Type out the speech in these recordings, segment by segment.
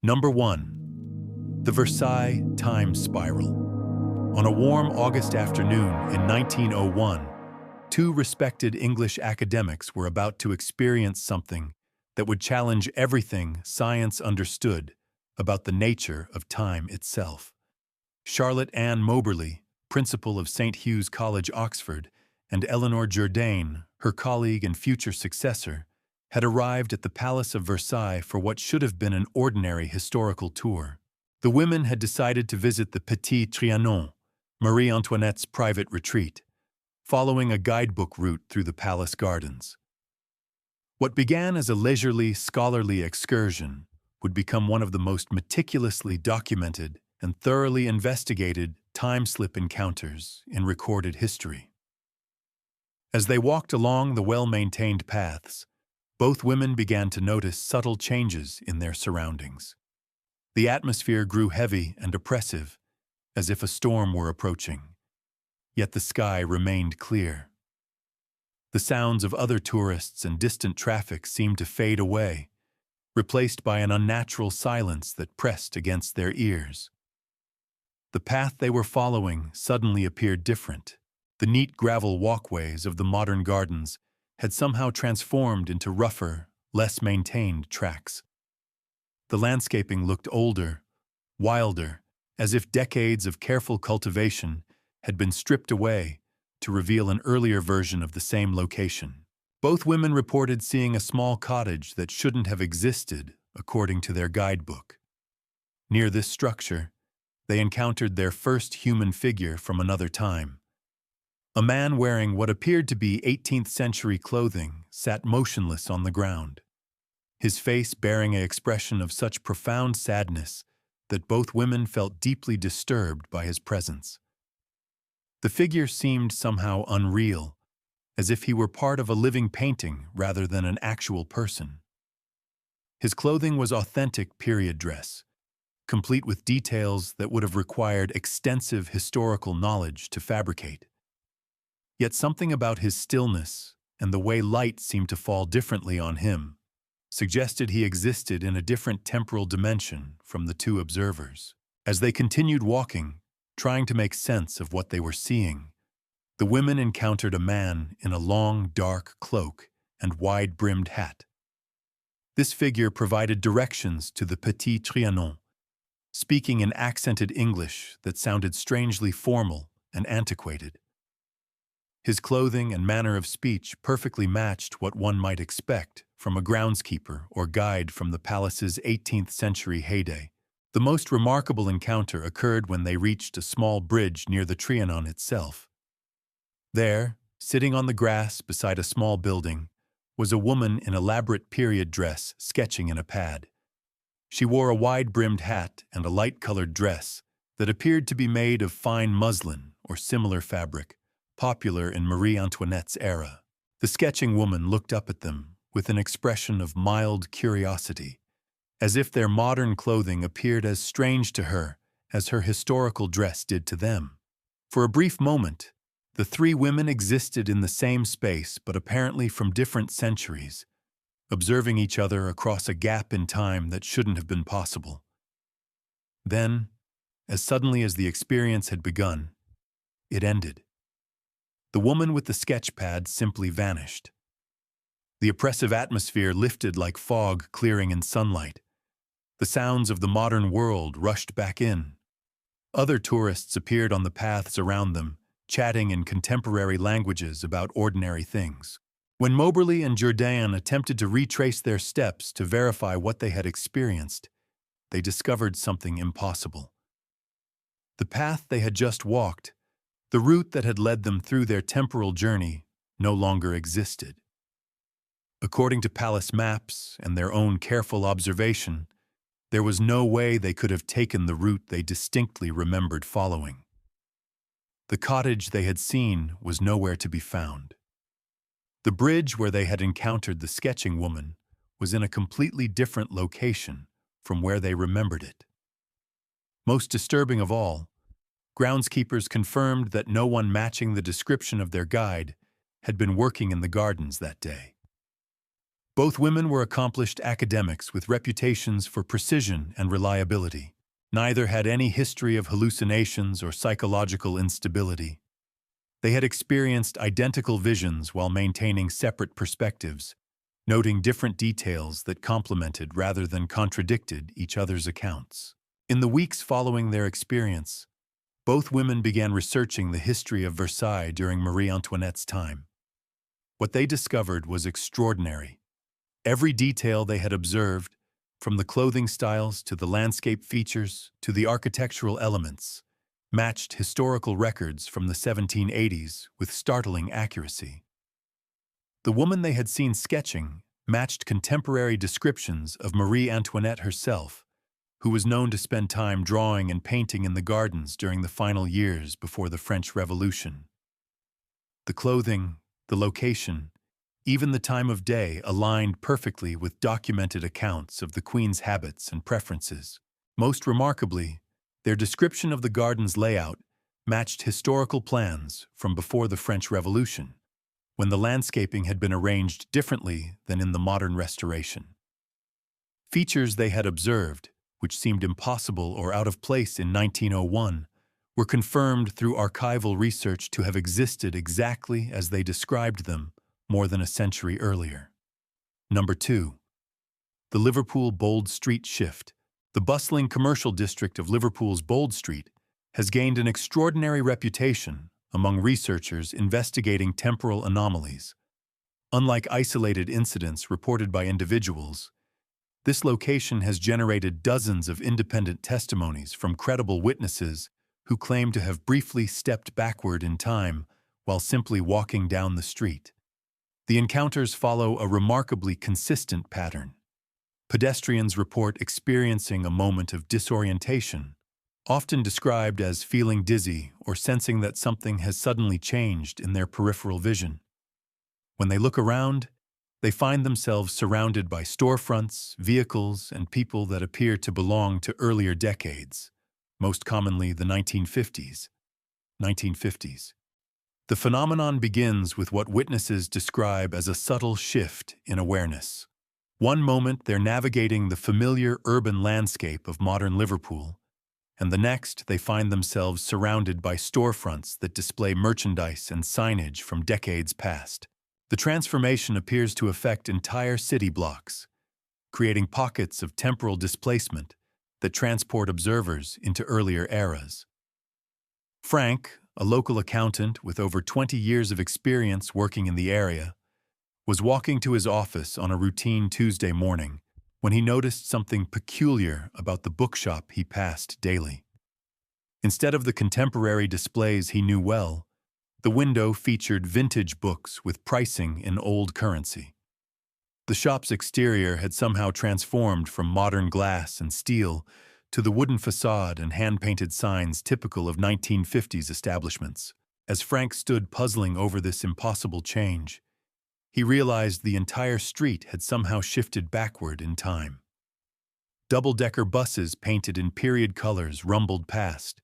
Number 1. The Versailles Time Spiral. On a warm August afternoon in 1901, two respected English academics were about to experience something that would challenge everything science understood about the nature of time itself. Charlotte Ann Moberly, principal of St. Hugh's College, Oxford, and Eleanor Jourdain, her colleague and future successor, had arrived at the Palace of Versailles for what should have been an ordinary historical tour. The women had decided to visit the Petit Trianon, Marie Antoinette's private retreat, following a guidebook route through the palace gardens. What began as a leisurely, scholarly excursion would become one of the most meticulously documented and thoroughly investigated time-slip encounters in recorded history. As they walked along the well-maintained paths, both women began to notice subtle changes in their surroundings. The atmosphere grew heavy and oppressive, as if a storm were approaching, yet the sky remained clear. The sounds of other tourists and distant traffic seemed to fade away, replaced by an unnatural silence that pressed against their ears. The path they were following suddenly appeared different. The neat gravel walkways of the modern gardens had somehow transformed into rougher, less maintained tracks. The landscaping looked older, wilder, as if decades of careful cultivation had been stripped away to reveal an earlier version of the same location. Both women reported seeing a small cottage that shouldn't have existed, according to their guidebook. Near this structure, they encountered their first human figure from another time. A man wearing what appeared to be 18th century clothing sat motionless on the ground, his face bearing an expression of such profound sadness that both women felt deeply disturbed by his presence. The figure seemed somehow unreal, as if he were part of a living painting rather than an actual person. His clothing was authentic period dress, complete with details that would have required extensive historical knowledge to fabricate. Yet something about his stillness and the way light seemed to fall differently on him suggested he existed in a different temporal dimension from the two observers. As they continued walking, trying to make sense of what they were seeing, the women encountered a man in a long, dark cloak and wide-brimmed hat. This figure provided directions to the Petit Trianon, speaking in accented English that sounded strangely formal and antiquated. His clothing and manner of speech perfectly matched what one might expect from a groundskeeper or guide from the palace's 18th century heyday. The most remarkable encounter occurred when they reached a small bridge near the Trianon itself. There, sitting on the grass beside a small building, was a woman in elaborate period dress sketching in a pad. She wore a wide-brimmed hat and a light-colored dress that appeared to be made of fine muslin or similar fabric, popular in Marie Antoinette's era. The sketching woman looked up at them with an expression of mild curiosity, as if their modern clothing appeared as strange to her as her historical dress did to them. For a brief moment, the three women existed in the same space but apparently from different centuries, observing each other across a gap in time that shouldn't have been possible. Then, as suddenly as the experience had begun, it ended. The woman with the sketch pad simply vanished. The oppressive atmosphere lifted like fog clearing in sunlight. The sounds of the modern world rushed back in. Other tourists appeared on the paths around them, chatting in contemporary languages about ordinary things. When Moberly and Jourdain attempted to retrace their steps to verify what they had experienced, they discovered something impossible. The path they had just walked, the route that had led them through their temporal journey, no longer existed. According to palace maps and their own careful observation, there was no way they could have taken the route they distinctly remembered following. The cottage they had seen was nowhere to be found. The bridge where they had encountered the sketching woman was in a completely different location from where they remembered it. Most disturbing of all, groundskeepers confirmed that no one matching the description of their guide had been working in the gardens that day. Both women were accomplished academics with reputations for precision and reliability. Neither had any history of hallucinations or psychological instability. They had experienced identical visions while maintaining separate perspectives, noting different details that complemented rather than contradicted each other's accounts. In the weeks following their experience, both women began researching the history of Versailles during Marie Antoinette's time. What they discovered was extraordinary. Every detail they had observed, from the clothing styles to the landscape features to the architectural elements, matched historical records from the 1780s with startling accuracy. The woman they had seen sketching matched contemporary descriptions of Marie Antoinette herself, who was known to spend time drawing and painting in the gardens during the final years before the French Revolution. The clothing, the location, even the time of day aligned perfectly with documented accounts of the Queen's habits and preferences. Most remarkably, their description of the garden's layout matched historical plans from before the French Revolution, when the landscaping had been arranged differently than in the modern restoration. Features they had observed, which seemed impossible or out of place in 1901, were confirmed through archival research to have existed exactly as they described them more than a century earlier. Number 2. The Liverpool Bold Street Shift. The bustling commercial district of Liverpool's Bold Street has gained an extraordinary reputation among researchers investigating temporal anomalies. Unlike isolated incidents reported by individuals, this location has generated dozens of independent testimonies from credible witnesses who claim to have briefly stepped backward in time while simply walking down the street. The encounters follow a remarkably consistent pattern. Pedestrians report experiencing a moment of disorientation, often described as feeling dizzy or sensing that something has suddenly changed in their peripheral vision. When they look around, they find themselves surrounded by storefronts, vehicles, and people that appear to belong to earlier decades, most commonly the 1950s. The phenomenon begins with what witnesses describe as a subtle shift in awareness. One moment they're navigating the familiar urban landscape of modern Liverpool, and the next they find themselves surrounded by storefronts that display merchandise and signage from decades past. The transformation appears to affect entire city blocks, creating pockets of temporal displacement that transport observers into earlier eras. Frank, a local accountant with over 20 years of experience working in the area, was walking to his office on a routine Tuesday morning when he noticed something peculiar about the bookshop he passed daily. Instead of the contemporary displays he knew well, the window featured vintage books with pricing in old currency. The shop's exterior had somehow transformed from modern glass and steel to the wooden facade and hand-painted signs typical of 1950s establishments. As Frank stood puzzling over this impossible change, he realized the entire street had somehow shifted backward in time. Double-decker buses painted in period colors rumbled past,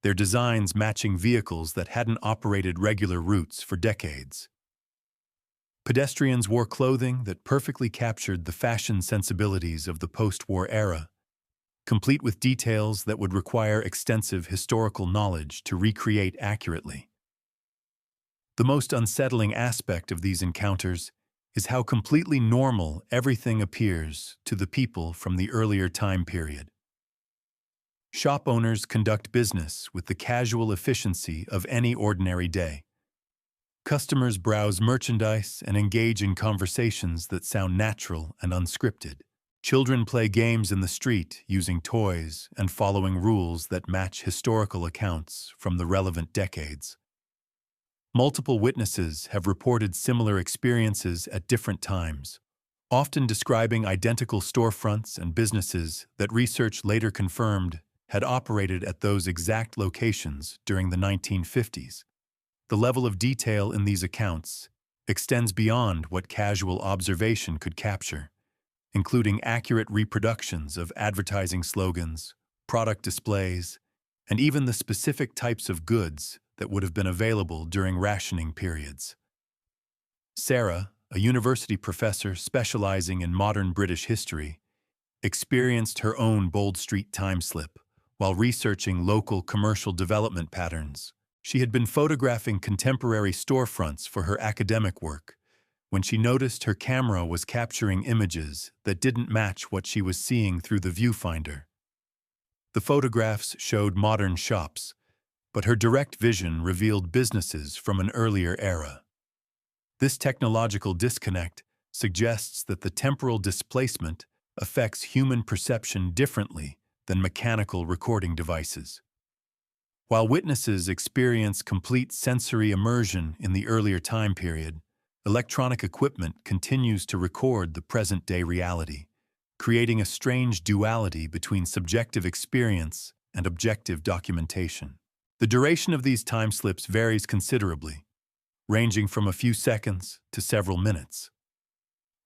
their designs matching vehicles that hadn't operated regular routes for decades. Pedestrians wore clothing that perfectly captured the fashion sensibilities of the post-war era, complete with details that would require extensive historical knowledge to recreate accurately. The most unsettling aspect of these encounters is how completely normal everything appears to the people from the earlier time period. Shop owners conduct business with the casual efficiency of any ordinary day. Customers browse merchandise and engage in conversations that sound natural and unscripted. Children play games in the street using toys and following rules that match historical accounts from the relevant decades. Multiple witnesses have reported similar experiences at different times, often describing identical storefronts and businesses that research later confirmed had operated at those exact locations during the 1950s. The level of detail in these accounts extends beyond what casual observation could capture, including accurate reproductions of advertising slogans, product displays, and even the specific types of goods that would have been available during rationing periods. Sarah, a university professor specializing in modern British history, experienced her own Bold Street time slip while researching local commercial development patterns. She had been photographing contemporary storefronts for her academic work when she noticed her camera was capturing images that didn't match what she was seeing through the viewfinder. The photographs showed modern shops, but her direct vision revealed businesses from an earlier era. This technological disconnect suggests that the temporal displacement affects human perception differently than mechanical recording devices. While witnesses experience complete sensory immersion in the earlier time period, electronic equipment continues to record the present-day reality, creating a strange duality between subjective experience and objective documentation. The duration of these time slips varies considerably, ranging from a few seconds to several minutes.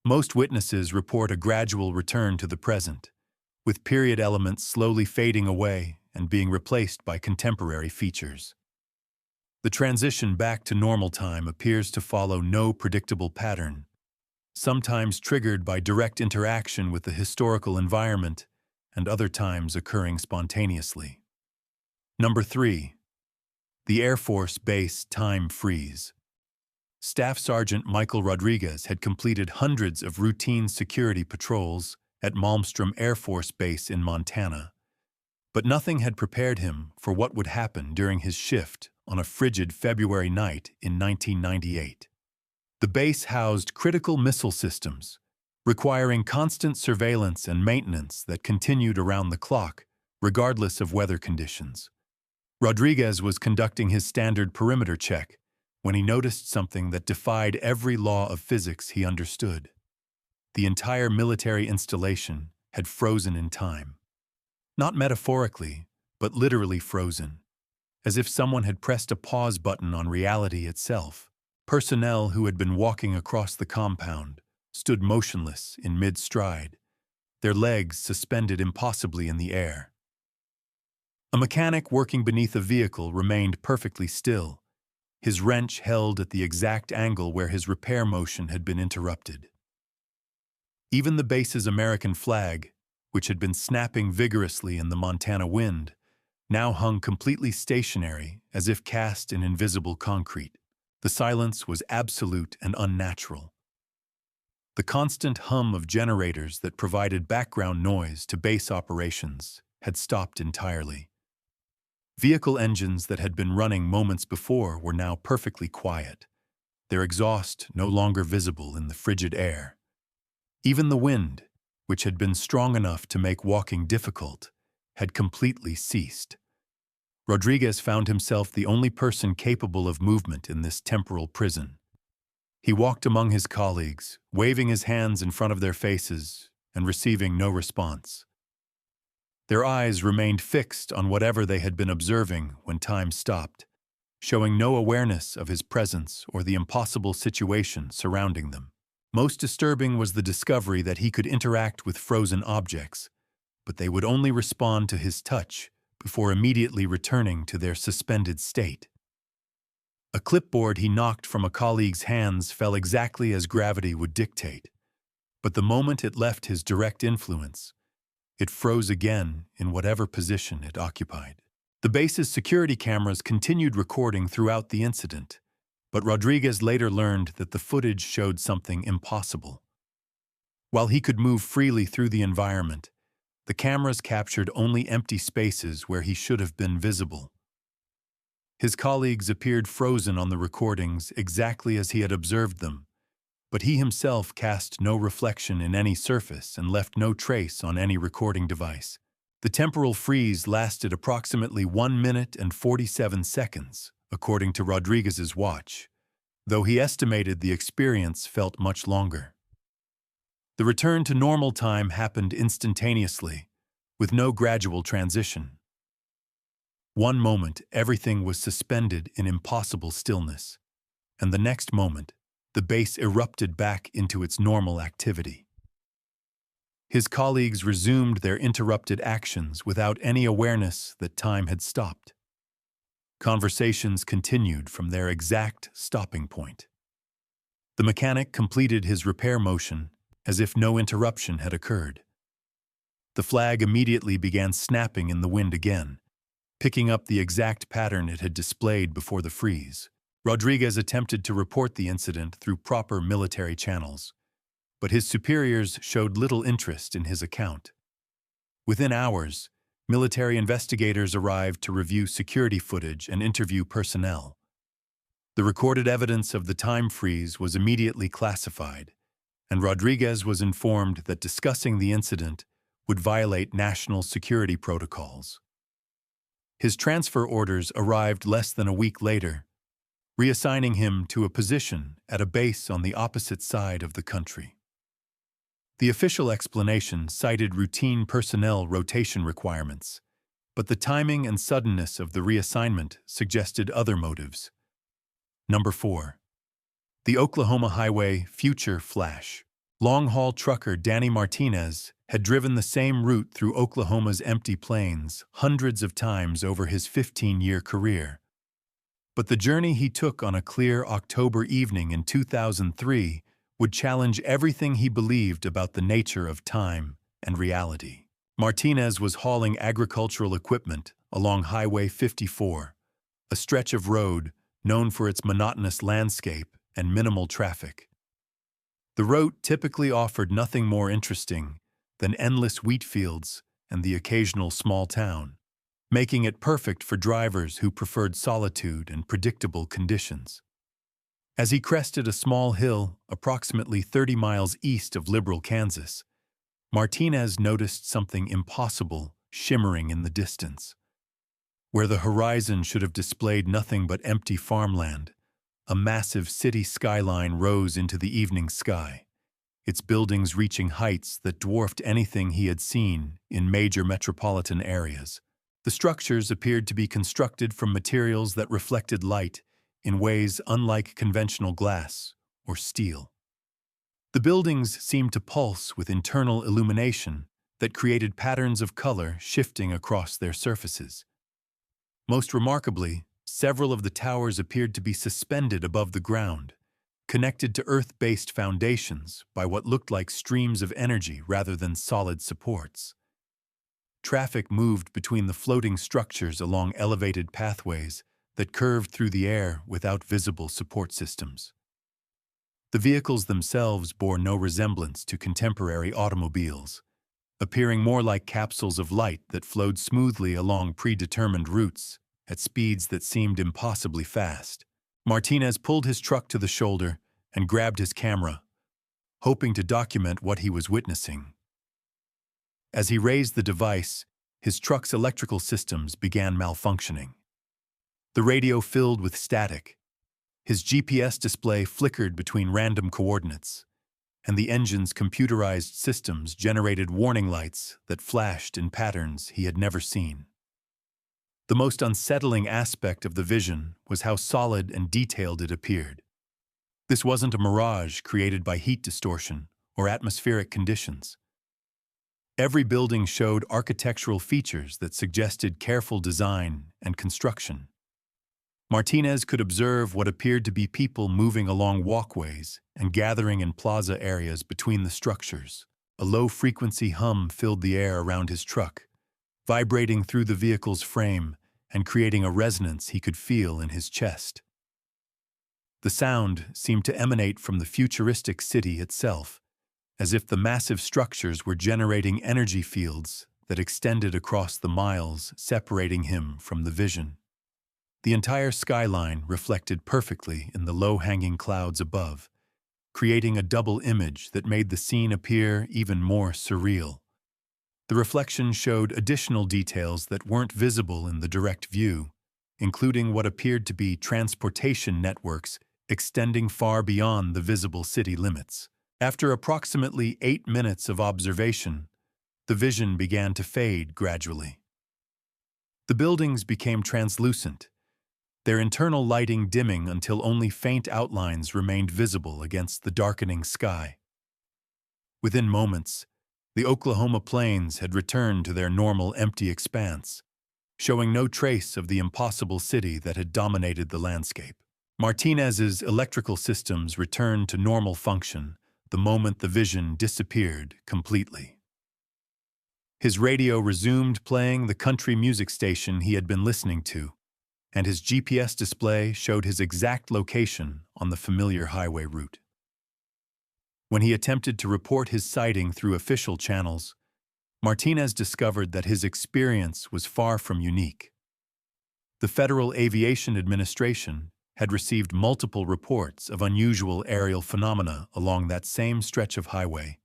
Most witnesses report a gradual return to the present, with period elements slowly fading away and being replaced by contemporary features. The transition back to normal time appears to follow no predictable pattern, sometimes triggered by direct interaction with the historical environment and other times occurring spontaneously. Number 3. The Air Force Base Time Freeze. Staff Sergeant Michael Rodriguez had completed hundreds of routine security patrols at Malmstrom Air Force Base in Montana, but nothing had prepared him for what would happen during his shift on a frigid February night in 1998. The base housed critical missile systems, requiring constant surveillance and maintenance that continued around the clock, regardless of weather conditions. Rodriguez was conducting his standard perimeter check when he noticed something that defied every law of physics he understood. The entire military installation had frozen in time. Not metaphorically, but literally frozen, as if someone had pressed a pause button on reality itself. Personnel who had been walking across the compound stood motionless in mid-stride, their legs suspended impossibly in the air. A mechanic working beneath a vehicle remained perfectly still, his wrench held at the exact angle where his repair motion had been interrupted. Even the base's American flag, which had been snapping vigorously in the Montana wind, now hung completely stationary as if cast in invisible concrete. The silence was absolute and unnatural. The constant hum of generators that provided background noise to base operations had stopped entirely. Vehicle engines that had been running moments before were now perfectly quiet, their exhaust no longer visible in the frigid air. Even the wind, which had been strong enough to make walking difficult, had completely ceased. Rodriguez found himself the only person capable of movement in this temporal prison. He walked among his colleagues, waving his hands in front of their faces and receiving no response. Their eyes remained fixed on whatever they had been observing when time stopped, showing no awareness of his presence or the impossible situation surrounding them. Most disturbing was the discovery that he could interact with frozen objects, but they would only respond to his touch before immediately returning to their suspended state. A clipboard he knocked from a colleague's hands fell exactly as gravity would dictate, but the moment it left his direct influence, it froze again in whatever position it occupied. The base's security cameras continued recording throughout the incident, but Rodriguez later learned that the footage showed something impossible. While he could move freely through the environment, the cameras captured only empty spaces where he should have been visible. His colleagues appeared frozen on the recordings exactly as he had observed them, but he himself cast no reflection in any surface and left no trace on any recording device. The temporal freeze lasted approximately 1 minute and 47 seconds, according to Rodriguez's watch, though he estimated the experience felt much longer. The return to normal time happened instantaneously, with no gradual transition. One moment, everything was suspended in impossible stillness, and the next moment, the base erupted back into its normal activity. His colleagues resumed their interrupted actions without any awareness that time had stopped. Conversations continued from their exact stopping point. The mechanic completed his repair motion as if no interruption had occurred. The flag immediately began snapping in the wind again, picking up the exact pattern it had displayed before the freeze. Rodriguez attempted to report the incident through proper military channels, but his superiors showed little interest in his account. Within hours, military investigators arrived to review security footage and interview personnel. The recorded evidence of the time freeze was immediately classified, and Rodriguez was informed that discussing the incident would violate national security protocols. His transfer orders arrived less than a week later, reassigning him to a position at a base on the opposite side of the country. The official explanation cited routine personnel rotation requirements, but the timing and suddenness of the reassignment suggested other motives. Number 4. The Oklahoma Highway Future Flash. Long-haul trucker Danny Martinez had driven the same route through Oklahoma's empty plains hundreds of times over his 15-year career. But the journey he took on a clear October evening in 2003 would challenge everything he believed about the nature of time and reality. Martinez was hauling agricultural equipment along Highway 54, a stretch of road known for its monotonous landscape and minimal traffic. The route typically offered nothing more interesting than endless wheat fields and the occasional small town, making it perfect for drivers who preferred solitude and predictable conditions. As he crested a small hill approximately 30 miles east of Liberal, Kansas, Martinez noticed something impossible shimmering in the distance. Where the horizon should have displayed nothing but empty farmland, a massive city skyline rose into the evening sky, its buildings reaching heights that dwarfed anything he had seen in major metropolitan areas. The structures appeared to be constructed from materials that reflected light in ways unlike conventional glass or steel. The buildings seemed to pulse with internal illumination that created patterns of color shifting across their surfaces. Most remarkably, several of the towers appeared to be suspended above the ground, connected to earth-based foundations by what looked like streams of energy rather than solid supports. Traffic moved between the floating structures along elevated pathways that curved through the air without visible support systems. The vehicles themselves bore no resemblance to contemporary automobiles, appearing more like capsules of light that flowed smoothly along predetermined routes at speeds that seemed impossibly fast. Martinez pulled his truck to the shoulder and grabbed his camera, hoping to document what he was witnessing. As he raised the device, his truck's electrical systems began malfunctioning. The radio filled with static. His GPS display flickered between random coordinates, and the engine's computerized systems generated warning lights that flashed in patterns he had never seen. The most unsettling aspect of the vision was how solid and detailed it appeared. This wasn't a mirage created by heat distortion or atmospheric conditions. Every building showed architectural features that suggested careful design and construction. Martinez could observe what appeared to be people moving along walkways and gathering in plaza areas between the structures. A low-frequency hum filled the air around his truck, vibrating through the vehicle's frame and creating a resonance he could feel in his chest. The sound seemed to emanate from the futuristic city itself, as if the massive structures were generating energy fields that extended across the miles separating him from the vision. The entire skyline reflected perfectly in the low-hanging clouds above, creating a double image that made the scene appear even more surreal. The reflection showed additional details that weren't visible in the direct view, including what appeared to be transportation networks extending far beyond the visible city limits. After approximately 8 minutes of observation, the vision began to fade gradually. The buildings became translucent, their internal lighting dimming until only faint outlines remained visible against the darkening sky. Within moments, the Oklahoma plains had returned to their normal empty expanse, showing no trace of the impossible city that had dominated the landscape. Martinez's electrical systems returned to normal function the moment the vision disappeared completely. His radio resumed playing the country music station he had been listening to, and his GPS display showed his exact location on the familiar highway route. When he attempted to report his sighting through official channels, Martinez discovered that his experience was far from unique. The Federal Aviation Administration had received multiple reports of unusual aerial phenomena along that same stretch of highway,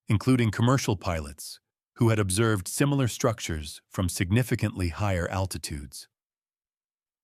including commercial pilots who had observed similar structures from significantly higher altitudes.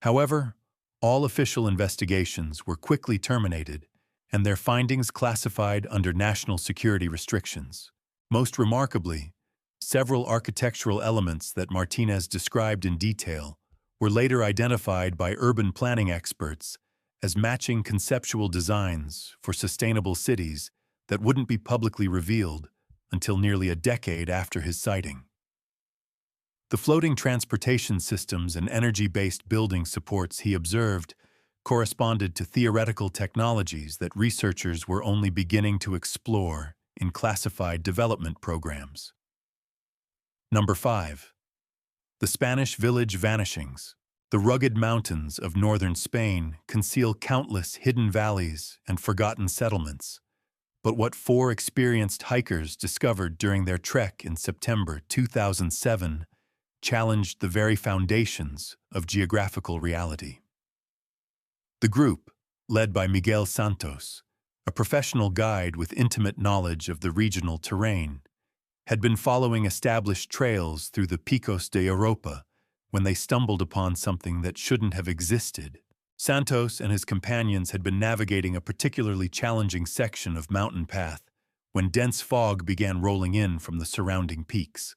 However, all official investigations were quickly terminated and their findings classified under national security restrictions. Most remarkably, several architectural elements that Martinez described in detail were later identified by urban planning experts as matching conceptual designs for sustainable cities that wouldn't be publicly revealed until nearly a decade after his sighting. The floating transportation systems and energy-based building supports he observed corresponded to theoretical technologies that researchers were only beginning to explore in classified development programs. Number 5. The Spanish village vanishings. The rugged mountains of northern Spain conceal countless hidden valleys and forgotten settlements. But what 4 experienced hikers discovered during their trek in September 2007 challenged the very foundations of geographical reality. The group, led by Miguel Santos, a professional guide with intimate knowledge of the regional terrain, had been following established trails through the Picos de Europa when they stumbled upon something that shouldn't have existed. Santos and his companions had been navigating a particularly challenging section of mountain path when dense fog began rolling in from the surrounding peaks.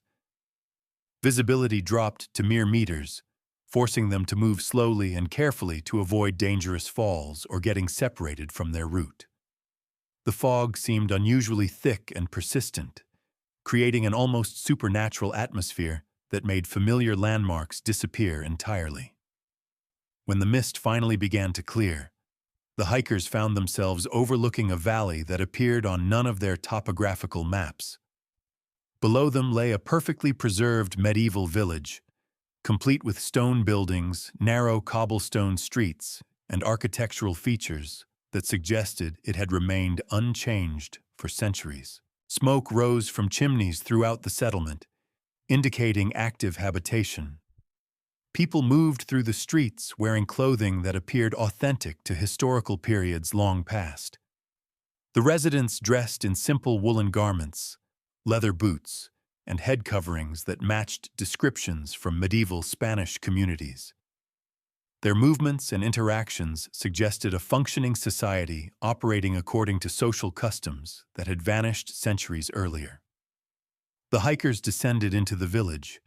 Visibility dropped to mere meters, forcing them to move slowly and carefully to avoid dangerous falls or getting separated from their route. The fog seemed unusually thick and persistent, creating an almost supernatural atmosphere that made familiar landmarks disappear entirely. When the mist finally began to clear, the hikers found themselves overlooking a valley that appeared on none of their topographical maps. Below them lay a perfectly preserved medieval village, complete with stone buildings, narrow cobblestone streets, and architectural features that suggested it had remained unchanged for centuries. Smoke rose from chimneys throughout the settlement, indicating active habitation. People moved through the streets wearing clothing that appeared authentic to historical periods long past. The residents dressed in simple woolen garments, leather boots, and head coverings that matched descriptions from medieval Spanish communities. Their movements and interactions suggested a functioning society operating according to social customs that had vanished centuries earlier. The hikers descended into the village,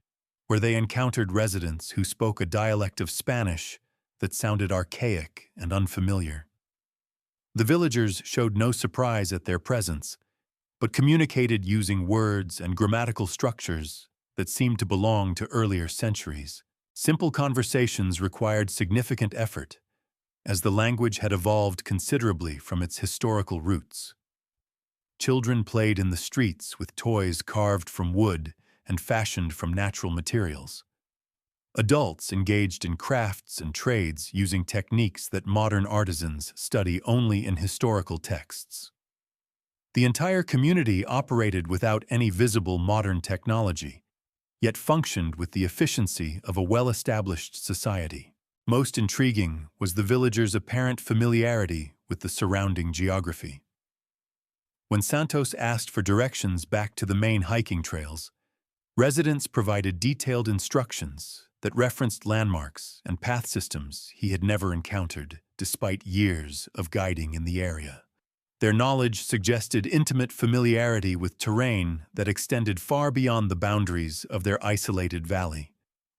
where they encountered residents who spoke a dialect of Spanish that sounded archaic and unfamiliar. The villagers showed no surprise at their presence, but communicated using words and grammatical structures that seemed to belong to earlier centuries. Simple conversations required significant effort, as the language had evolved considerably from its historical roots. Children played in the streets with toys carved from wood and fashioned from natural materials. Adults engaged in crafts and trades using techniques that modern artisans study only in historical texts. The entire community operated without any visible modern technology, yet functioned with the efficiency of a well-established society. Most intriguing was the villagers' apparent familiarity with the surrounding geography. When Santos asked for directions back to the main hiking trails, residents provided detailed instructions that referenced landmarks and path systems he had never encountered, despite years of guiding in the area. Their knowledge suggested intimate familiarity with terrain that extended far beyond the boundaries of their isolated valley.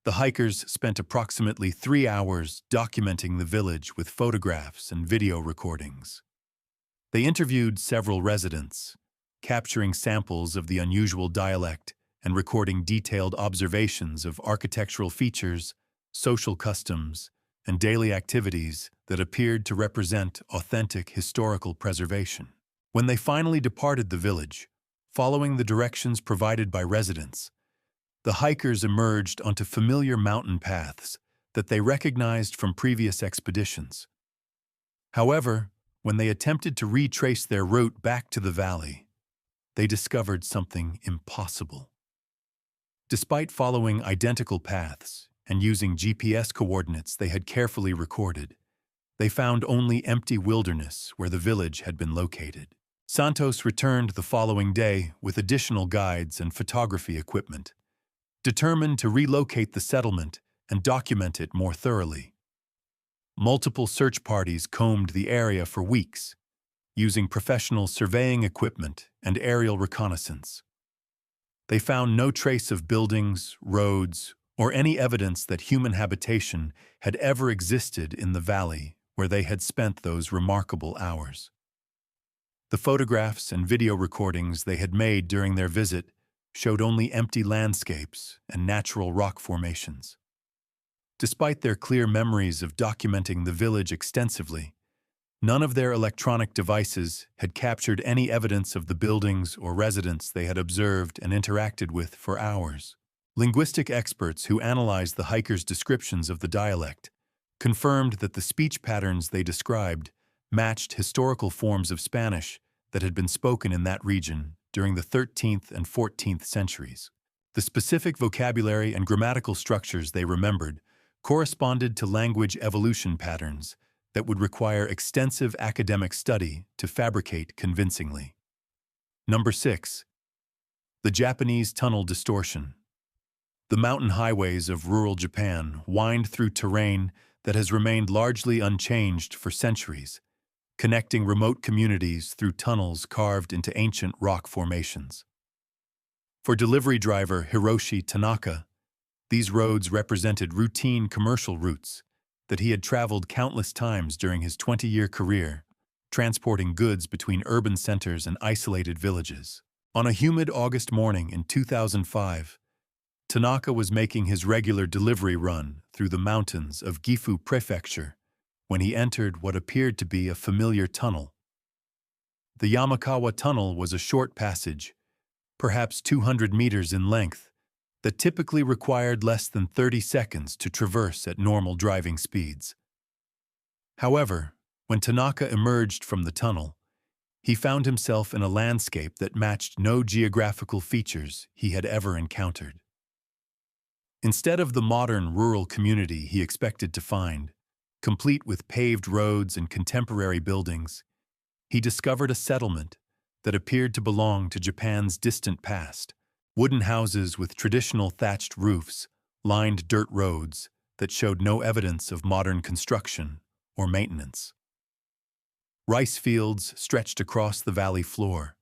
The hikers spent approximately 3 hours documenting the village with photographs and video recordings. They interviewed several residents, capturing samples of the unusual dialect and recording detailed observations of architectural features, social customs, and daily activities that appeared to represent authentic historical preservation. When they finally departed the village, following the directions provided by residents, the hikers emerged onto familiar mountain paths that they recognized from previous expeditions. However, when they attempted to retrace their route back to the valley, they discovered something impossible. Despite following identical paths and using GPS coordinates they had carefully recorded, they found only empty wilderness where the village had been located. Santos returned the following day with additional guides and photography equipment, determined to relocate the settlement and document it more thoroughly. Multiple search parties combed the area for weeks, using professional surveying equipment and aerial reconnaissance. They found no trace of buildings, roads, or any evidence that human habitation had ever existed in the valley where they had spent those remarkable hours. The photographs and video recordings they had made during their visit showed only empty landscapes and natural rock formations. Despite their clear memories of documenting the village extensively, none of their electronic devices had captured any evidence of the buildings or residents they had observed and interacted with for hours. Linguistic experts who analyzed the hikers' descriptions of the dialect confirmed that the speech patterns they described matched historical forms of Spanish that had been spoken in that region during the 13th and 14th centuries. The specific vocabulary and grammatical structures they remembered corresponded to language evolution patterns that would require extensive academic study to fabricate convincingly. Number 6. The Japanese tunnel distortion. The mountain highways of rural Japan wind through terrain that has remained largely unchanged for centuries, connecting remote communities through tunnels carved into ancient rock formations. For delivery driver Hiroshi Tanaka, these roads represented routine commercial routes that he had traveled countless times during his 20-year career, transporting goods between urban centers and isolated villages. On a humid August morning in 2005, Tanaka was making his regular delivery run through the mountains of Gifu Prefecture when he entered what appeared to be a familiar tunnel. The Yamakawa Tunnel was a short passage, perhaps 200 meters in length, that typically required less than 30 seconds to traverse at normal driving speeds. However, when Tanaka emerged from the tunnel, he found himself in a landscape that matched no geographical features he had ever encountered. Instead of the modern rural community he expected to find, complete with paved roads and contemporary buildings, he discovered a settlement that appeared to belong to Japan's distant past. Wooden houses with traditional thatched roofs lined dirt roads that showed no evidence of modern construction or maintenance. Rice fields stretched across the valley floor,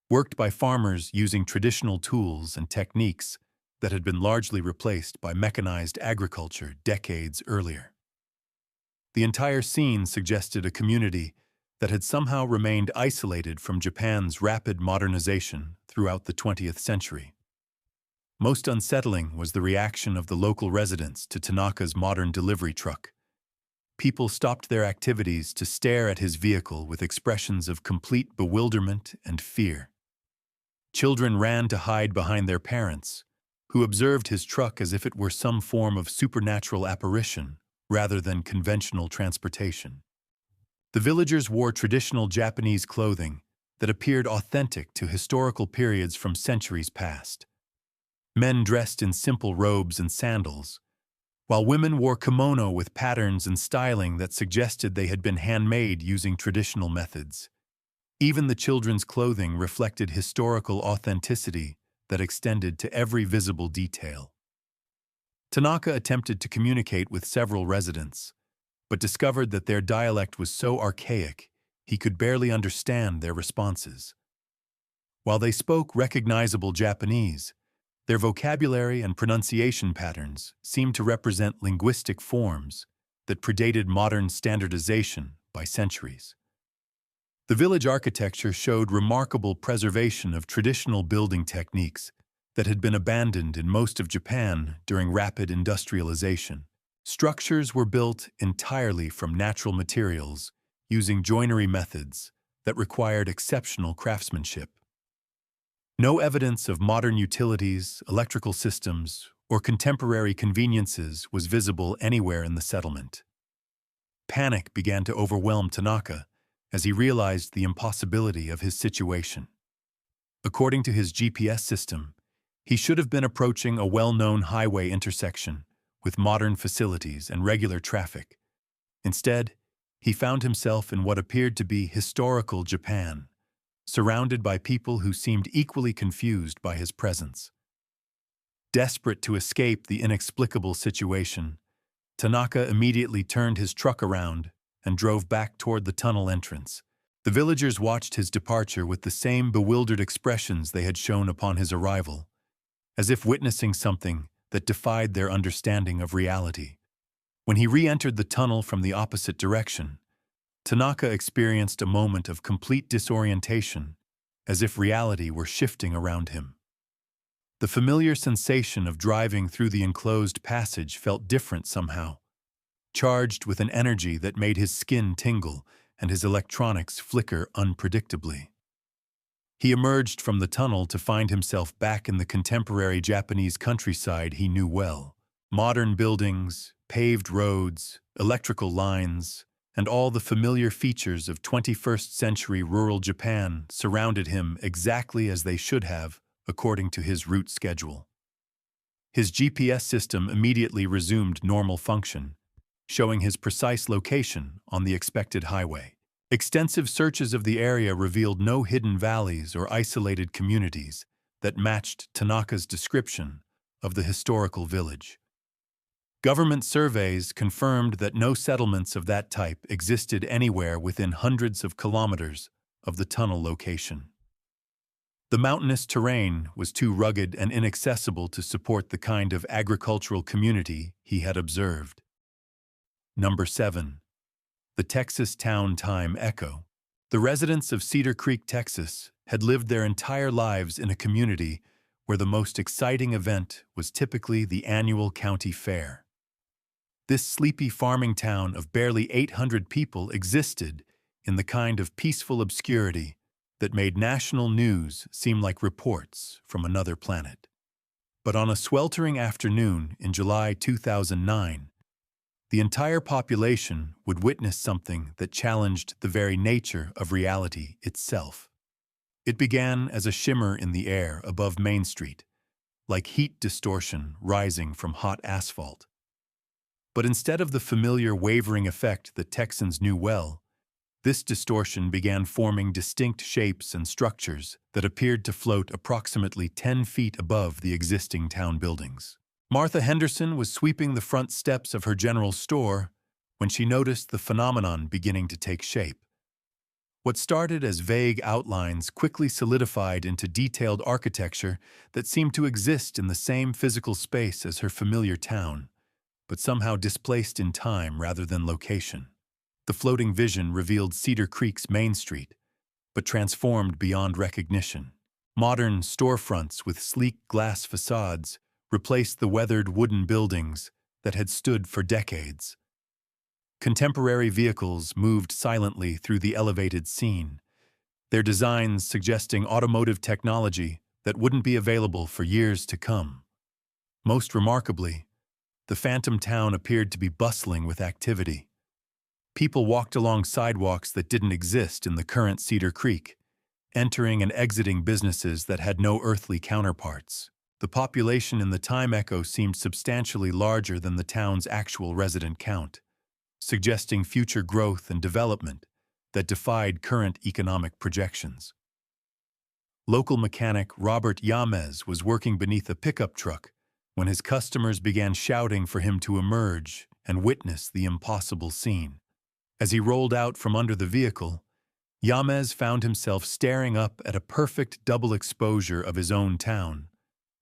worked by farmers using traditional tools and techniques that had been largely replaced by mechanized agriculture decades earlier. The entire scene suggested a community that had somehow remained isolated from Japan's rapid modernization throughout the 20th century. Most unsettling was the reaction of the local residents to Tanaka's modern delivery truck. People stopped their activities to stare at his vehicle with expressions of complete bewilderment and fear. Children ran to hide behind their parents, who observed his truck as if it were some form of supernatural apparition rather than conventional transportation. The villagers wore traditional Japanese clothing that appeared authentic to historical periods from centuries past. Men dressed in simple robes and sandals, while women wore kimono with patterns and styling that suggested they had been handmade using traditional methods. Even the children's clothing reflected historical authenticity that extended to every visible detail. Tanaka attempted to communicate with several residents, but discovered that their dialect was so archaic he could barely understand their responses. While they spoke recognizable Japanese, their vocabulary and pronunciation patterns seemed to represent linguistic forms that predated modern standardization by centuries. The village architecture showed remarkable preservation of traditional building techniques that had been abandoned in most of Japan during rapid industrialization. Structures were built entirely from natural materials, using joinery methods that required exceptional craftsmanship. No evidence of modern utilities, electrical systems, or contemporary conveniences was visible anywhere in the settlement. Panic began to overwhelm Tanaka as he realized the impossibility of his situation. According to his GPS system, he should have been approaching a well-known highway intersection with modern facilities and regular traffic. Instead, he found himself in what appeared to be historical Japan, surrounded by people who seemed equally confused by his presence. Desperate to escape the inexplicable situation, Tanaka immediately turned his truck around and drove back toward the tunnel entrance. The villagers watched his departure with the same bewildered expressions they had shown upon his arrival, as if witnessing something that defied their understanding of reality. When he re-entered the tunnel from the opposite direction, Tanaka experienced a moment of complete disorientation, as if reality were shifting around him. The familiar sensation of driving through the enclosed passage felt different somehow, charged with an energy that made his skin tingle and his electronics flicker unpredictably. He emerged from the tunnel to find himself back in the contemporary Japanese countryside he knew well. Modern buildings, paved roads, electrical lines, and all the familiar features of 21st century rural Japan surrounded him exactly as they should have, according to his route schedule. His GPS system immediately resumed normal function, showing his precise location on the expected highway. Extensive searches of the area revealed no hidden valleys or isolated communities that matched Tanaka's description of the historical village. Government surveys confirmed that no settlements of that type existed anywhere within hundreds of kilometers of the tunnel location. The mountainous terrain was too rugged and inaccessible to support the kind of agricultural community he had observed. Number 7. The Texas Town Time Echo. The residents of Cedar Creek, Texas, had lived their entire lives in a community where the most exciting event was typically the annual county fair. This sleepy farming town of barely 800 people existed in the kind of peaceful obscurity that made national news seem like reports from another planet. But on a sweltering afternoon in July 2009, the entire population would witness something that challenged the very nature of reality itself. It began as a shimmer in the air above Main Street, like heat distortion rising from hot asphalt. But instead of the familiar wavering effect that Texans knew well, this distortion began forming distinct shapes and structures that appeared to float approximately 10 feet above the existing town buildings. Martha Henderson was sweeping the front steps of her general store when she noticed the phenomenon beginning to take shape. What started as vague outlines quickly solidified into detailed architecture that seemed to exist in the same physical space as her familiar town, but somehow displaced in time rather than location. The floating vision revealed Cedar Creek's Main Street, but transformed beyond recognition. Modern storefronts with sleek glass facades replaced the weathered wooden buildings that had stood for decades. Contemporary vehicles moved silently through the elevated scene, their designs suggesting automotive technology that wouldn't be available for years to come. Most remarkably, the phantom town appeared to be bustling with activity. People walked along sidewalks that didn't exist in the current Cedar Creek, entering and exiting businesses that had no earthly counterparts. The population in the time echo seemed substantially larger than the town's actual resident count, suggesting future growth and development that defied current economic projections. Local mechanic Robert Yamez was working beneath a pickup truck when his customers began shouting for him to emerge and witness the impossible scene. As he rolled out from under the vehicle, Yamez found himself staring up at a perfect double exposure of his own town,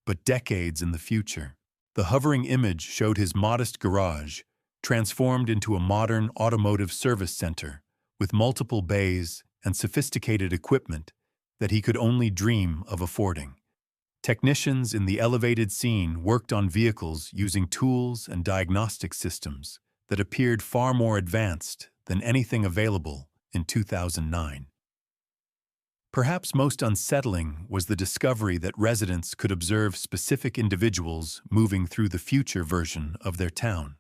but decades in the future. The hovering image showed his modest garage, transformed into a modern automotive service center with multiple bays and sophisticated equipment that he could only dream of affording. Technicians in the elevated scene worked on vehicles using tools and diagnostic systems that appeared far more advanced than anything available in 2009. Perhaps most unsettling was the discovery that residents could observe specific individuals moving through the future version of their town.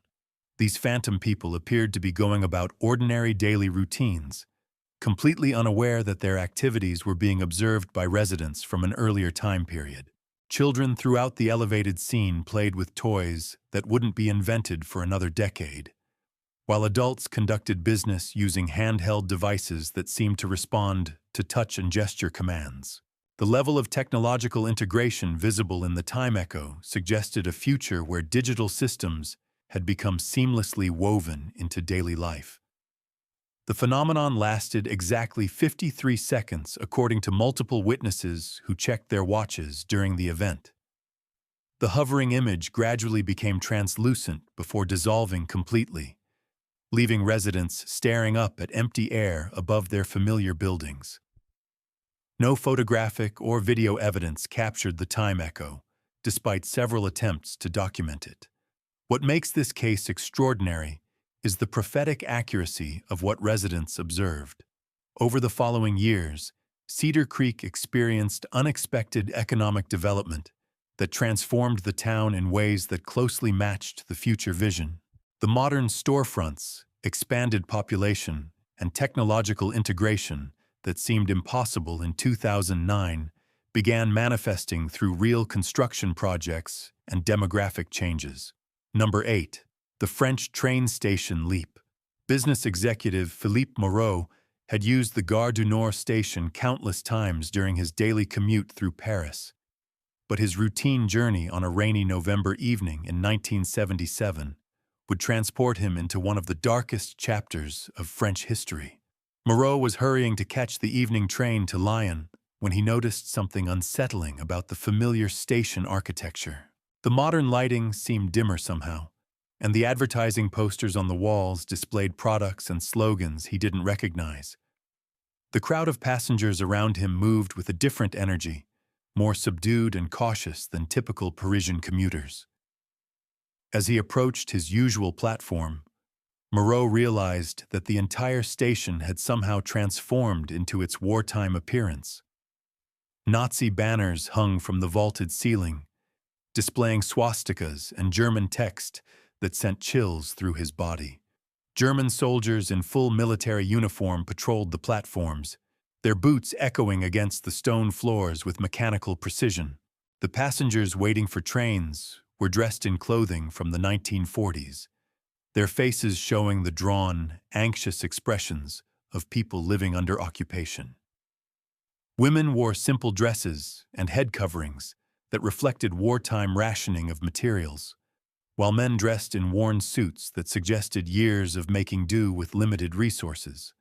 These phantom people appeared to be going about ordinary daily routines, completely unaware that their activities were being observed by residents from an earlier time period. Children throughout the elevated scene played with toys that wouldn't be invented for another decade, while adults conducted business using handheld devices that seemed to respond to touch and gesture commands. The level of technological integration visible in the time echo suggested a future where digital systems had become seamlessly woven into daily life. The phenomenon lasted exactly 53 seconds, according to multiple witnesses who checked their watches during the event. The hovering image gradually became translucent before dissolving completely, leaving residents staring up at empty air above their familiar buildings. No photographic or video evidence captured the time echo, despite several attempts to document it. What makes this case extraordinary is the prophetic accuracy of what residents observed. Over the following years, Cedar Creek experienced unexpected economic development that transformed the town in ways that closely matched the future vision. The modern storefronts, expanded population, and technological integration that seemed impossible in 2009 began manifesting through real construction projects and demographic changes. Number 8. The French train station leap. Business executive Philippe Moreau had used the Gare du Nord station countless times during his daily commute through Paris. But his routine journey on a rainy November evening in 1977 would transport him into one of the darkest chapters of French history. Moreau was hurrying to catch the evening train to Lyon when he noticed something unsettling about the familiar station architecture. The modern lighting seemed dimmer somehow, and the advertising posters on the walls displayed products and slogans he didn't recognize. The crowd of passengers around him moved with a different energy, more subdued and cautious than typical Parisian commuters. As he approached his usual platform, Moreau realized that the entire station had somehow transformed into its wartime appearance. Nazi banners hung from the vaulted ceiling, displaying swastikas and German text that sent chills through his body. German soldiers in full military uniform patrolled the platforms, their boots echoing against the stone floors with mechanical precision. The passengers waiting for trains were dressed in clothing from the 1940s, their faces showing the drawn, anxious expressions of people living under occupation. Women wore simple dresses and head coverings that reflected wartime rationing of materials, while men dressed in worn suits that suggested years of making do with limited resources.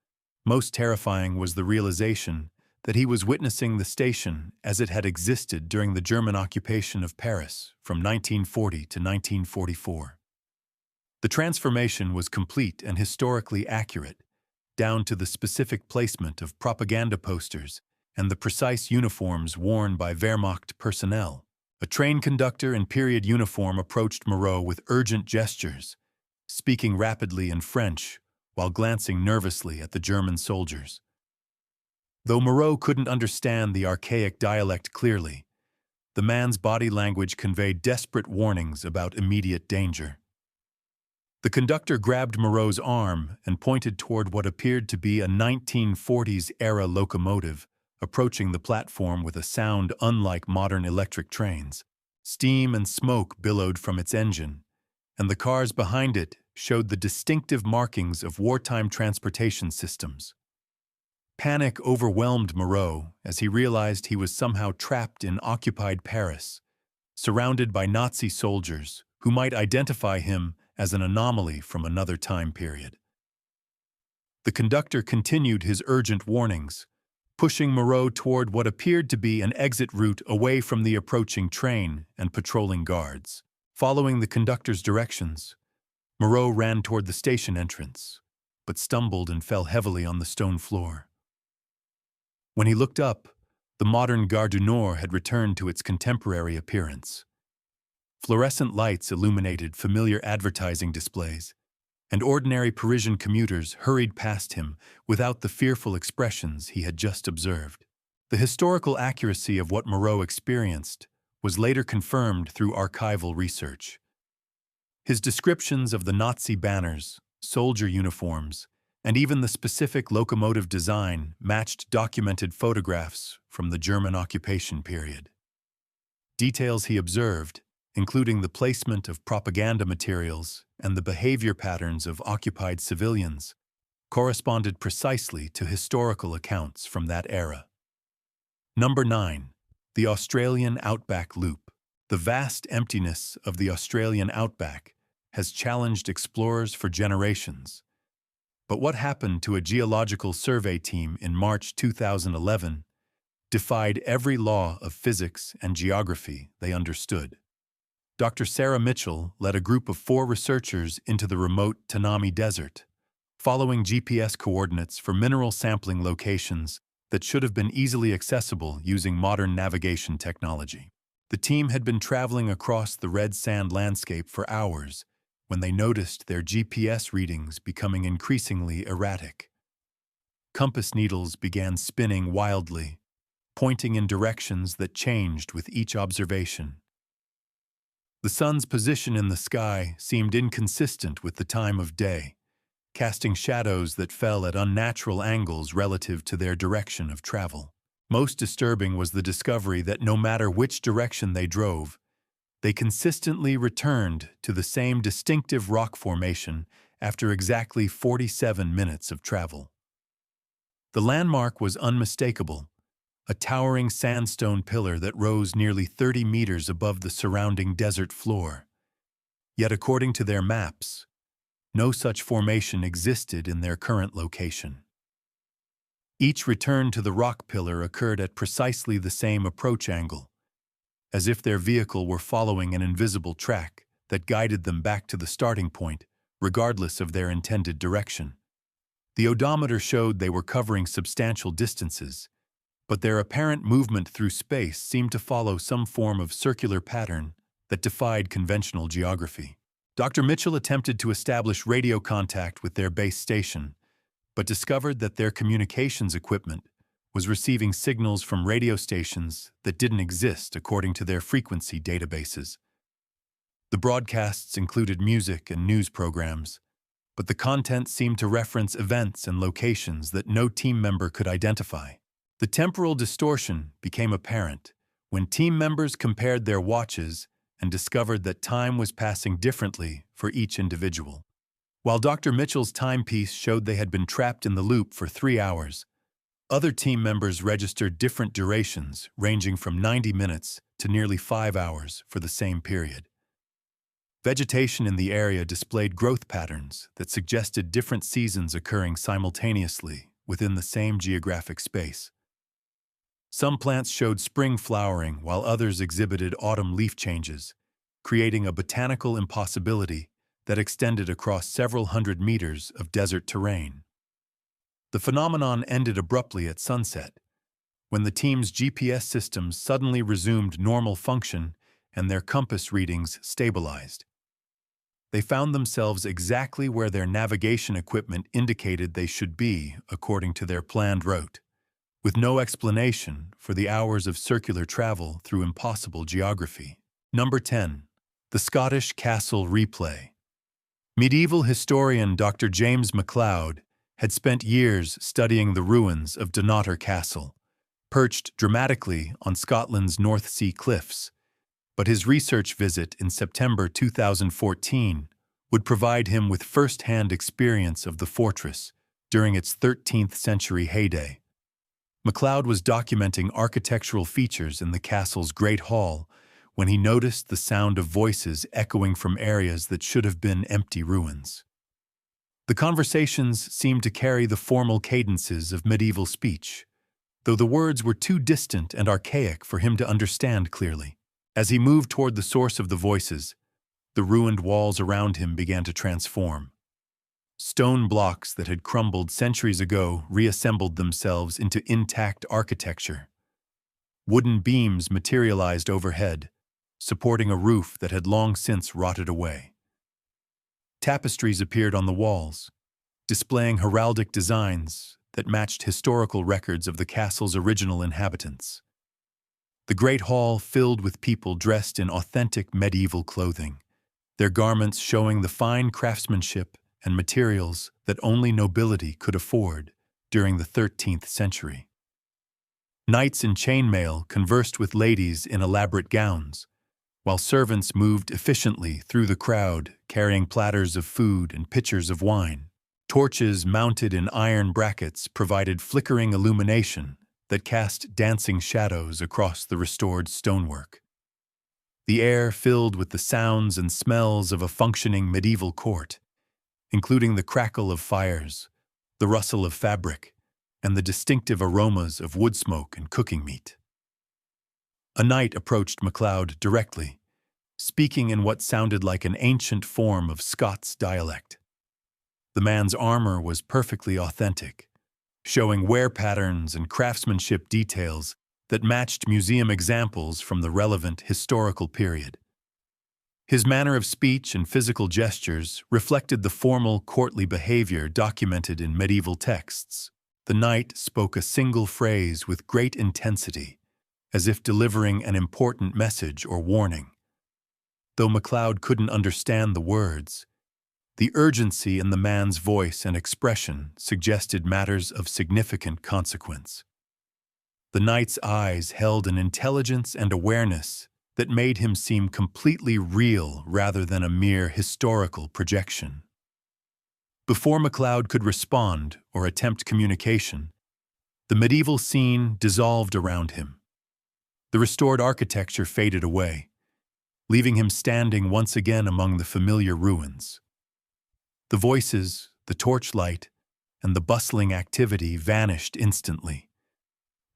Most terrifying was the realization that he was witnessing the station as it had existed during the German occupation of Paris from 1940 to 1944. The transformation was complete and historically accurate, down to the specific placement of propaganda posters and the precise uniforms worn by Wehrmacht personnel. A train conductor in period uniform approached Moreau with urgent gestures, speaking rapidly in French while glancing nervously at the German soldiers. Though Moreau couldn't understand the archaic dialect clearly, the man's body language conveyed desperate warnings about immediate danger. The conductor grabbed Moreau's arm and pointed toward what appeared to be a 1940s-era locomotive approaching the platform with a sound unlike modern electric trains. Steam and smoke billowed from its engine, and the cars behind it showed the distinctive markings of wartime transportation systems. Panic overwhelmed Moreau as he realized he was somehow trapped in occupied Paris, surrounded by Nazi soldiers who might identify him as an anomaly from another time period. The conductor continued his urgent warnings, pushing Moreau toward what appeared to be an exit route away from the approaching train and patrolling guards. Following the conductor's directions, Moreau ran toward the station entrance, but stumbled and fell heavily on the stone floor. When he looked up, The modern Gare du Nord had returned to its contemporary appearance. Fluorescent lights illuminated familiar advertising displays, and ordinary Parisian commuters hurried past him without the fearful expressions he had just observed. The historical accuracy of what Moreau experienced was later confirmed through archival research. His descriptions of the Nazi banners, soldier uniforms, and even the specific locomotive design matched documented photographs from the German occupation period. Details he observed, including the placement of propaganda materials and the behavior patterns of occupied civilians, corresponded precisely to historical accounts from that era. Number 9. The Australian Outback Loop. The vast emptiness of the Australian outback has challenged explorers for generations. But what happened to a geological survey team in March 2011 defied every law of physics and geography they understood. Dr. Sarah Mitchell led a group of 4 researchers into the remote Tanami Desert, following GPS coordinates for mineral sampling locations that should have been easily accessible using modern navigation technology. The team had been traveling across the red sand landscape for hours when they noticed their GPS readings becoming increasingly erratic. Compass needles began spinning wildly, pointing in directions that changed with each observation. The sun's position in the sky seemed inconsistent with the time of day, casting shadows that fell at unnatural angles relative to their direction of travel. Most disturbing was the discovery that no matter which direction they drove, they consistently returned to the same distinctive rock formation after exactly 47 minutes of travel. The landmark was unmistakable, a towering sandstone pillar that rose nearly 30 meters above the surrounding desert floor. Yet according to their maps, no such formation existed in their current location. Each return to the rock pillar occurred at precisely the same approach angle, as if their vehicle were following an invisible track that guided them back to the starting point, regardless of their intended direction. The odometer showed they were covering substantial distances, but their apparent movement through space seemed to follow some form of circular pattern that defied conventional geography. Dr. Mitchell attempted to establish radio contact with their base station, but discovered that their communications equipment was receiving signals from radio stations that didn't exist according to their frequency databases. The broadcasts included music and news programs, but the content seemed to reference events and locations that no team member could identify. The temporal distortion became apparent when team members compared their watches and discovered that time was passing differently for each individual. While Dr. Mitchell's timepiece showed they had been trapped in the loop for 3 hours, other team members registered different durations ranging from 90 minutes to nearly 5 hours for the same period. Vegetation in the area displayed growth patterns that suggested different seasons occurring simultaneously within the same geographic space. Some plants showed spring flowering while others exhibited autumn leaf changes, creating a botanical impossibility that extended across several hundred meters of desert terrain. The phenomenon ended abruptly at sunset, when the team's GPS systems suddenly resumed normal function and their compass readings stabilized. They found themselves exactly where their navigation equipment indicated they should be according to their planned route, with no explanation for the hours of circular travel through impossible geography. Number 10. The Scottish Castle Replay. Medieval historian Dr. James MacLeod had spent years studying the ruins of Dunnottar Castle, perched dramatically on Scotland's North Sea cliffs, but his research visit in September 2014 would provide him with first-hand experience of the fortress during its 13th century heyday. MacLeod was documenting architectural features in the castle's Great Hall when he noticed the sound of voices echoing from areas that should have been empty ruins. The conversations seemed to carry the formal cadences of medieval speech, though the words were too distant and archaic for him to understand clearly. As he moved toward the source of the voices, the ruined walls around him began to transform. Stone blocks that had crumbled centuries ago reassembled themselves into intact architecture. Wooden beams materialized overhead, supporting a roof that had long since rotted away. Tapestries appeared on the walls, displaying heraldic designs that matched historical records of the castle's original inhabitants. The great hall filled with people dressed in authentic medieval clothing, their garments showing the fine craftsmanship and materials that only nobility could afford during the 13th century. Knights in chainmail conversed with ladies in elaborate gowns, while servants moved efficiently through the crowd carrying platters of food and pitchers of wine. Torches mounted in iron brackets provided flickering illumination that cast dancing shadows across the restored stonework. The air filled with the sounds and smells of a functioning medieval court, including the crackle of fires, the rustle of fabric, and the distinctive aromas of wood smoke and cooking meat. A knight approached MacLeod directly, speaking in what sounded like an ancient form of Scots dialect. The man's armor was perfectly authentic, showing wear patterns and craftsmanship details that matched museum examples from the relevant historical period. His manner of speech and physical gestures reflected the formal courtly behavior documented in medieval texts. The knight spoke a single phrase with great intensity, as if delivering an important message or warning. Though MacLeod couldn't understand the words, the urgency in the man's voice and expression suggested matters of significant consequence. The knight's eyes held an intelligence and awareness that made him seem completely real rather than a mere historical projection. Before MacLeod could respond or attempt communication, the medieval scene dissolved around him. The restored architecture faded away, leaving him standing once again among the familiar ruins. The voices, the torchlight, and the bustling activity vanished instantly,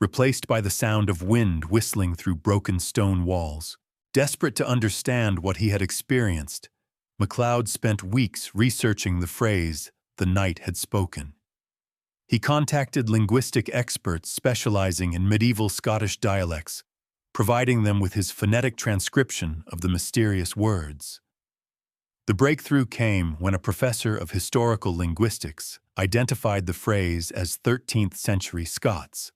replaced by the sound of wind whistling through broken stone walls. Desperate to understand what he had experienced, MacLeod spent weeks researching the phrase the knight had spoken. He contacted linguistic experts specializing in medieval Scottish dialects, providing them with his phonetic transcription of the mysterious words. The breakthrough came when a professor of historical linguistics identified the phrase as 13th century Scots,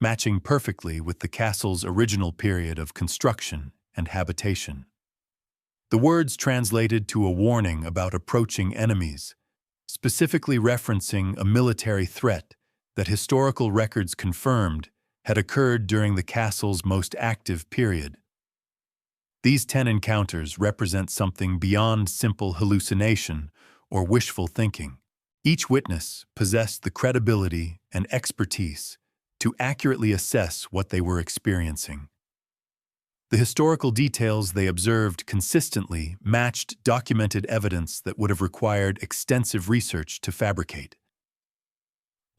matching perfectly with the castle's original period of construction and habitation. The words translated to a warning about approaching enemies, specifically referencing a military threat that historical records confirmed had occurred during the castle's most active period. These 10 encounters represent something beyond simple hallucination or wishful thinking. Each witness possessed the credibility and expertise to accurately assess what they were experiencing. The historical details they observed consistently matched documented evidence that would have required extensive research to fabricate.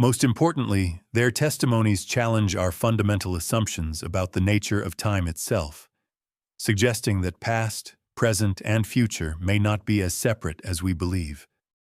Most importantly, their testimonies challenge our fundamental assumptions about the nature of time itself, suggesting that past, present, and future may not be as separate as we believe.